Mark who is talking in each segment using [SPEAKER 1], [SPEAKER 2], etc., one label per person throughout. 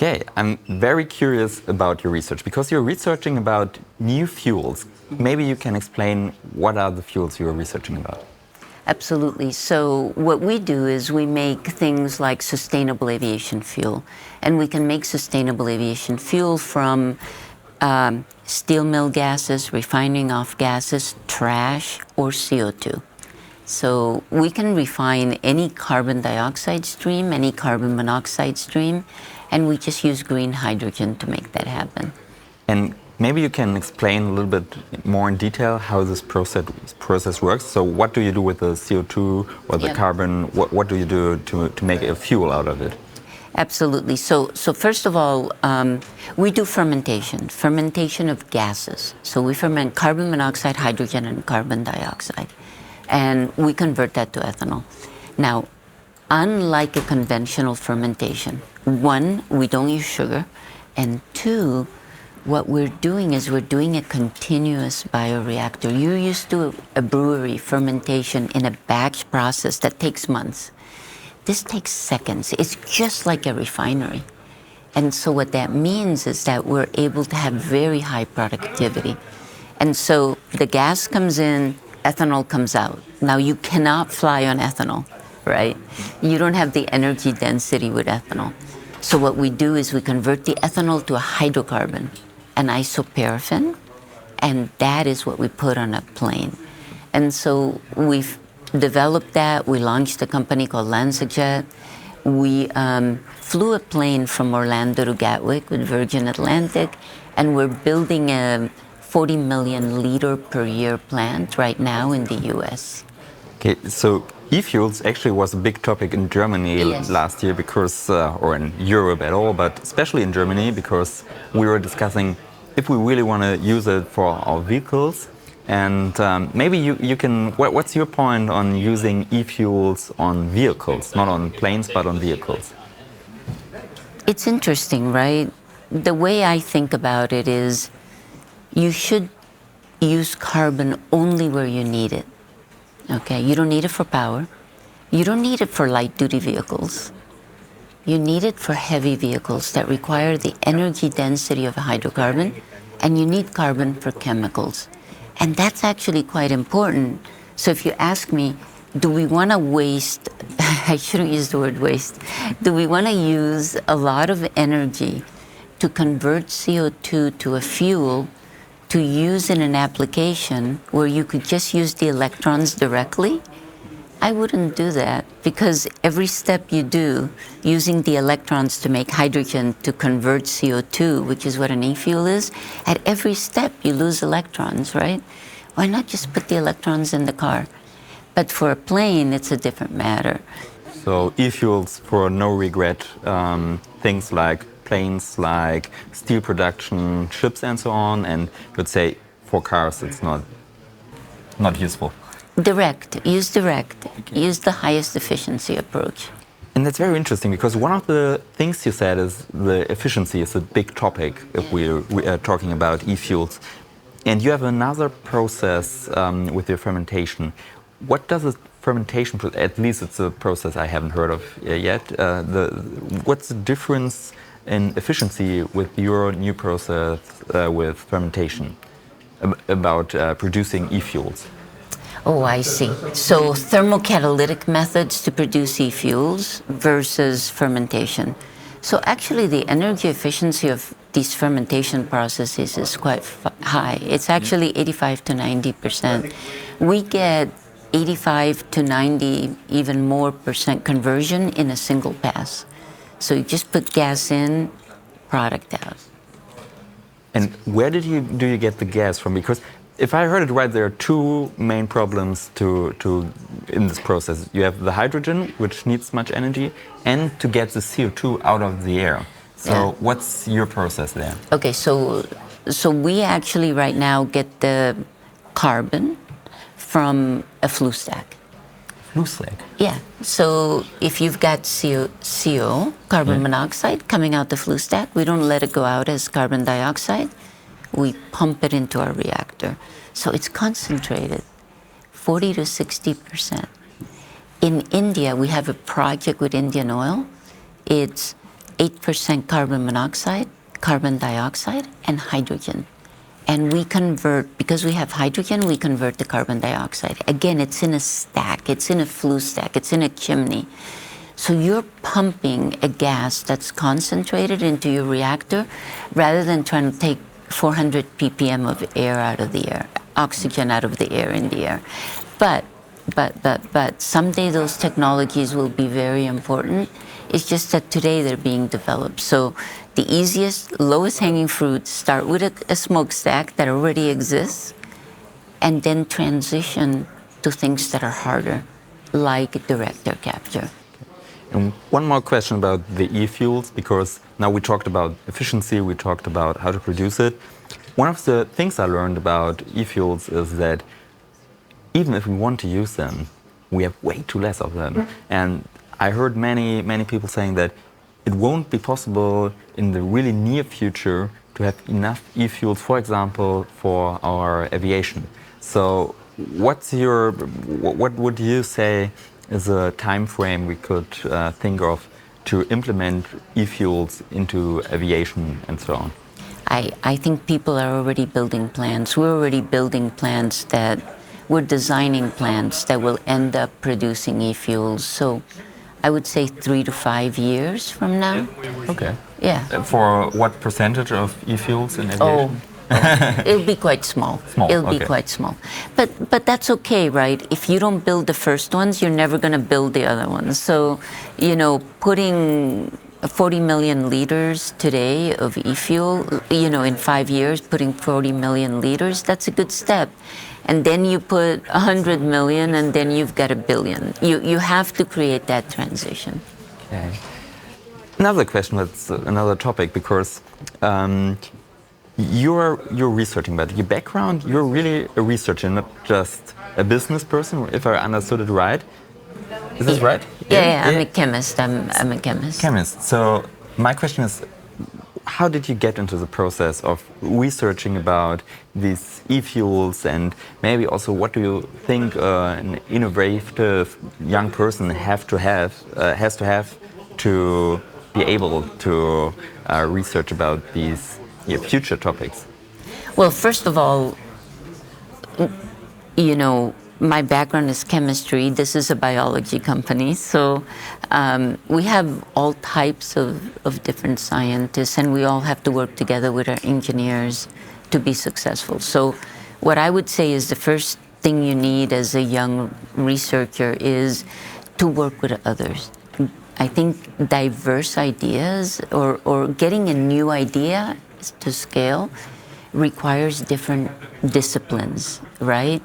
[SPEAKER 1] Okay, I'm very curious about your research because you're researching about new fuels. Maybe you can explain what are the fuels you're researching about?
[SPEAKER 2] Absolutely. So what we do is we make things like sustainable aviation fuel. And we can make sustainable aviation fuel from steel mill gases, refining off gases, trash, or CO2. So we can refine any carbon dioxide stream, any carbon monoxide stream, and we just use green hydrogen to make that happen.
[SPEAKER 1] And maybe you can explain a little bit more in detail how this process works. So what do you do with the CO2 or the carbon? What do you do to make a fuel out of it?
[SPEAKER 2] Absolutely. So first of all, we do fermentation of gases. So we ferment carbon monoxide, hydrogen, and carbon dioxide. And we convert that to ethanol. Now, unlike a conventional fermentation, one, we don't use sugar, and two, what we're doing is we're doing a continuous bioreactor. You're used to a brewery fermentation in a batch process that takes months. This takes seconds. It's just like a refinery. And so what that means is that we're able to have very high productivity. And so the gas comes in, ethanol comes out. Now you cannot fly on ethanol, right? You don't have the energy density with ethanol. So what we do is we convert the ethanol to a hydrocarbon, an isoparaffin, and that is what we put on a plane. And so we've developed that. We launched a company called Lanzatech. We flew a plane from Orlando to Gatwick with Virgin Atlantic, and we're building a 40 million liter per year plant right now in the US.
[SPEAKER 1] Okay, so e-fuels actually was a big topic in Germany last year because, or in Europe at all, but especially in Germany because we were discussing if we really want to use it for our vehicles. And maybe you can, what's your point on using e-fuels on vehicles, not on planes, but on vehicles?
[SPEAKER 2] It's interesting, right? The way I think about it is you should use carbon only where you need it. Okay, you don't need it for power. You don't need it for light-duty vehicles. You need it for heavy vehicles that require the energy density of a hydrocarbon, and you need carbon for chemicals. And that's actually quite important. So if you ask me, do we want to waste, I shouldn't use the word waste, do we want to use a lot of energy to convert CO2 to a fuel to use in an application where you could just use the electrons directly? I wouldn't do that, because every step you do using the electrons to make hydrogen to convert CO2, which is what an e-fuel is, at every step you lose electrons, right? Why not just put the electrons in the car? But for a plane, it's a different matter.
[SPEAKER 1] So e-fuels for no regret, things like planes, like steel production, ships and so on, and you would say for cars it's not useful.
[SPEAKER 2] Direct, use the highest efficiency approach.
[SPEAKER 1] And that's very interesting because one of the things you said is the efficiency is a big topic if we are talking about e-fuels. And you have another process with your fermentation. What does a fermentation, at least it's a process I haven't heard of yet, what's the difference in efficiency with your new process with fermentation about producing e-fuels?
[SPEAKER 2] Oh, I see. So thermocatalytic methods to produce e-fuels versus fermentation. So actually the energy efficiency of these fermentation processes is quite high. It's actually 85 to 90%. We get 85 to 90, even more % conversion in a single pass. So you just put gas in, product out.
[SPEAKER 1] And where do you get the gas from? Because if I heard it right, there are two main problems in this process. You have the hydrogen, which needs much energy, and to get the CO2 out of the air. So what's your process there? Okay,
[SPEAKER 2] so we actually right now get the carbon from a flue stack.
[SPEAKER 1] Flue stack?
[SPEAKER 2] Yeah. So if you've got CO, carbon monoxide, coming out the flue stack, we don't let it go out as carbon dioxide. We pump it into our reactor. So it's concentrated, 40 to 60%. In India, we have a project with Indian Oil. It's 8% carbon monoxide, carbon dioxide, and hydrogen. And we convert, because we have hydrogen, we convert the carbon dioxide. Again, it's in a stack, it's in a flue stack, it's in a chimney. So you're pumping a gas that's concentrated into your reactor rather than trying to take 400 ppm of air out of the air, oxygen out of the air in the air. But someday those technologies will be very important. It's just that today they're being developed. So the easiest, lowest hanging fruit, start with a smokestack that already exists, and then transition to things that are harder, like direct air capture.
[SPEAKER 1] And one more question about the e-fuels, because now we talked about efficiency, we talked about how to produce it. One of the things I learned about e-fuels is that even if we want to use them, we have way too less of them. And I heard many people saying that it won't be possible in the really near future to have enough e-fuels, for example, for our aviation. So what would you say is a time frame we could think of to implement e-fuels into aviation and so on?
[SPEAKER 2] I think people are already building plants. We're already building plants we're designing plants that will end up producing e-fuels. So I would say 3 to 5 years from now.
[SPEAKER 1] Okay.
[SPEAKER 2] Yeah.
[SPEAKER 1] For what percentage of e-fuels in aviation?
[SPEAKER 2] It'll be quite small. It'll be quite small. But that's okay, right? If you don't build the first ones, you're never going to build the other ones. So, putting 40 million liters today of e-fuel, in 5 years, putting 40 million liters, that's a good step. And then you put 100 million, and then you've got 1 billion. You have to create that transition.
[SPEAKER 1] Okay. Another question, that's another topic, because you're researching, but your background, you're really a researcher, not just a business person, if I understood it right. Is this right?
[SPEAKER 2] Yeah, I'm a chemist. I'm a chemist.
[SPEAKER 1] Chemist. So my question is, how did you get into the process of researching about these e-fuels, and maybe also what do you think an innovative young person has to have to be able to research about these future topics?
[SPEAKER 2] Well, first of all, my background is chemistry. This is a biology company. So we have all types of different scientists, and we all have to work together with our engineers to be successful. So what I would say is the first thing you need as a young researcher is to work with others. I think diverse ideas or getting a new idea to scale requires different disciplines, right?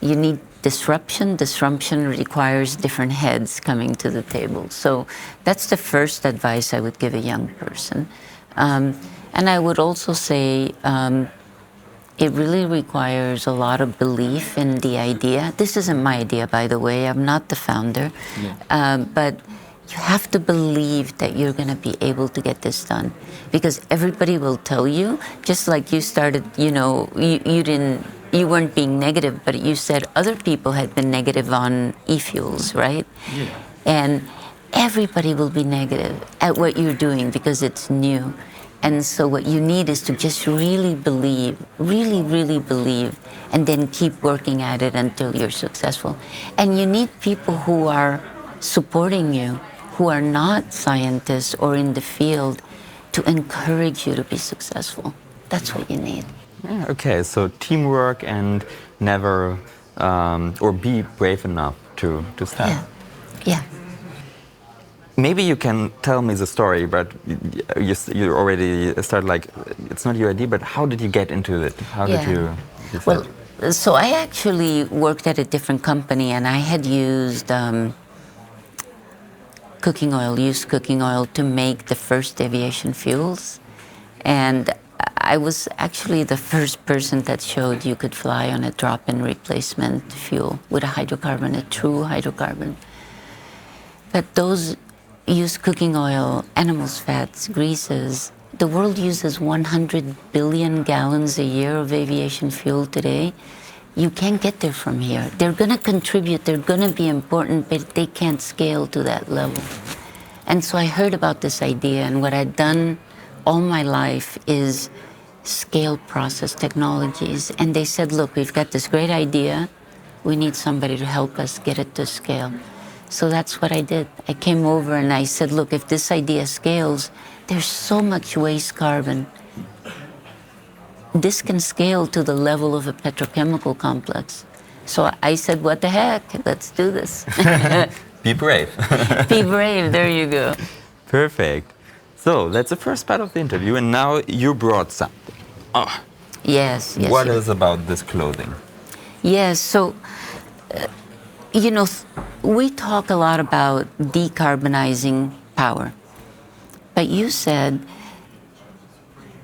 [SPEAKER 2] You need disruption. Disruption requires different heads coming to the table. So that's the first advice I would give a young person. And I would also say it really requires a lot of belief in the idea. This isn't my idea, by the way. I'm not the founder. But you have to believe that you're going to be able to get this done, because everybody will tell you, just like you started, you weren't being negative, but you said other people had been negative on e-fuels, right? Yeah. And everybody will be negative at what you're doing because it's new. And so what you need is to just really believe, really believe, and then keep working at it until you're successful. And you need people who are supporting you, who are not scientists or in the field, to encourage you to be successful. That's what you need.
[SPEAKER 1] Yeah, okay, so teamwork and never, or be brave enough to start.
[SPEAKER 2] Yeah.
[SPEAKER 1] Maybe you can tell me the story, but you already started, like, it's not your idea, but how did you get into it? How did you decide?
[SPEAKER 2] Well, so I actually worked at a different company, and I had used used cooking oil to make the first aviation fuels. And I was actually the first person that showed you could fly on a drop-in replacement fuel with a hydrocarbon, a true hydrocarbon. But those used cooking oil, animals' fats, greases, the world uses 100 billion gallons a year of aviation fuel today. You can't get there from here. They're going to contribute, they're going to be important, but they can't scale to that level. And so I heard about this idea, and what I'd done all my life is scale process technologies. And they said, look, we've got this great idea. We need somebody to help us get it to scale. So that's what I did. I came over and I said, look, if this idea scales, there's so much waste carbon. This can scale to the level of a petrochemical complex. So I said, what the heck? Let's do this.
[SPEAKER 1] Be brave.
[SPEAKER 2] Be brave, there you go.
[SPEAKER 1] Perfect. So that's the first part of the interview, and now you brought something. Oh.
[SPEAKER 2] Yes.
[SPEAKER 1] What is about this clothing?
[SPEAKER 2] Yes, so, you know, we talk a lot about decarbonizing power. But you said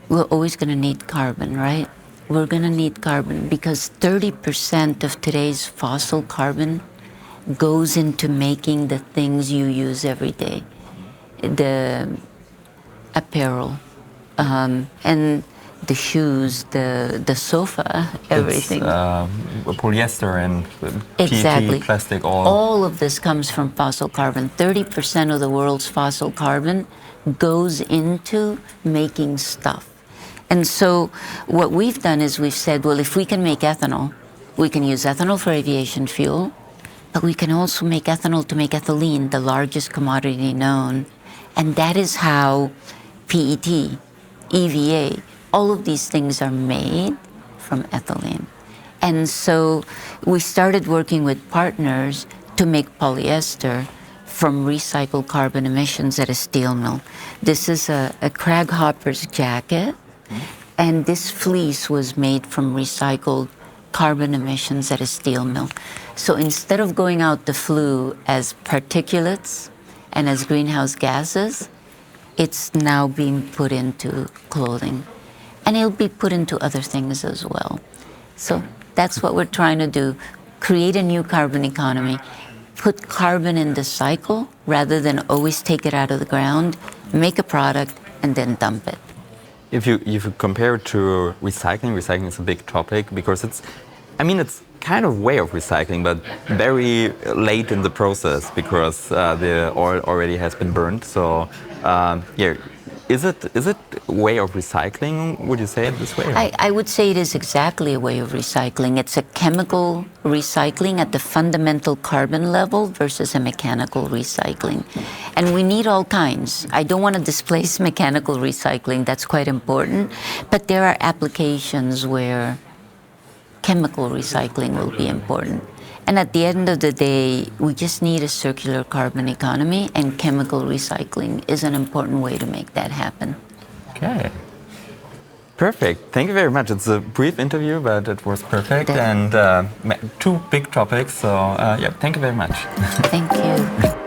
[SPEAKER 2] we're always going to need carbon, right? We're going to need carbon because 30% of today's fossil carbon goes into making the things you use every day. The apparel, and the shoes, the sofa, everything.
[SPEAKER 1] It's polyester and
[SPEAKER 2] Exactly.
[SPEAKER 1] PET, plastic,
[SPEAKER 2] all of this comes from fossil carbon. 30% of the world's fossil carbon goes into making stuff. And so what we've done is we've said, well, if we can make ethanol, we can use ethanol for aviation fuel, but we can also make ethanol to make ethylene, the largest commodity known. And that is how PET, EVA, all of these things are made from ethylene. And so we started working with partners to make polyester from recycled carbon emissions at a steel mill. This is a Kraghopper's jacket, and this fleece was made from recycled carbon emissions at a steel mill. So instead of going out the flue as particulates and as greenhouse gases, it's now being put into clothing. And it'll be put into other things as well. So that's what we're trying to do, create a new carbon economy, put carbon in the cycle rather than always take it out of the ground, make a product, and then dump it.
[SPEAKER 1] If you compare it to recycling is a big topic because it's kind of way of recycling, but very late in the process because the oil already has been burned. So yeah, is it way of recycling? Would you say it this way?
[SPEAKER 2] I would say it is exactly a way of recycling. It's a chemical recycling at the fundamental carbon level versus a mechanical recycling. And we need all kinds. I don't want to displace mechanical recycling. That's quite important. But there are applications where chemical recycling will be important. And at the end of the day, we just need a circular carbon economy, and chemical recycling is an important way to make that happen.
[SPEAKER 1] Okay. Perfect. Thank you very much. It's a brief interview, but it was perfect. And two big topics. So, yeah, thank you very much.
[SPEAKER 2] Thank you.